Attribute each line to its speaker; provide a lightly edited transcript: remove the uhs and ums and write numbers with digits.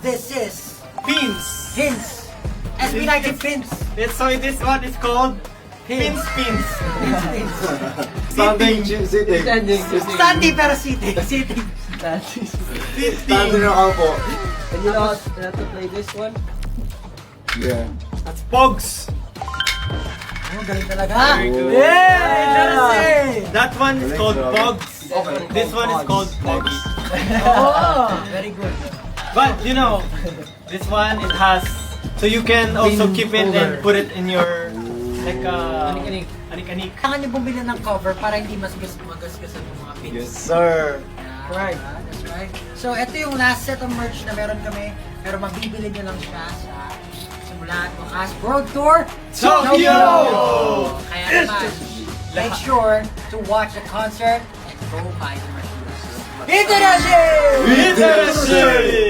Speaker 1: This is
Speaker 2: Pins.
Speaker 1: Hints. SB19 Pins.
Speaker 2: So this one is called Pins.
Speaker 3: Standing, sitting.
Speaker 1: Standing pero sitting. Sitting.
Speaker 3: Standing or alpo.
Speaker 4: And you know how to play this one?
Speaker 3: Yeah.
Speaker 2: That's Pogs.
Speaker 1: Oh, galing talaga.
Speaker 2: Very good.
Speaker 1: Yeah! Interesting!
Speaker 2: That one is called Pogs. This one is called Poggy.
Speaker 1: Oh, very good.
Speaker 2: But you know, this one it has, so you can also keep it and put it in your like anik-anik.
Speaker 1: Kailangan niyo bumili ng cover para hindi magasgasan ng mga pins.
Speaker 3: Yes, sir.
Speaker 1: Right. That's right. So, ito yung last set of merch na meron kami. Pero mabibili nyo lang siya sa simula at wakas World Tour
Speaker 2: Tokyo!
Speaker 1: Kaya naman, make sure to watch the concert and go buy the merchandise. International!
Speaker 2: International!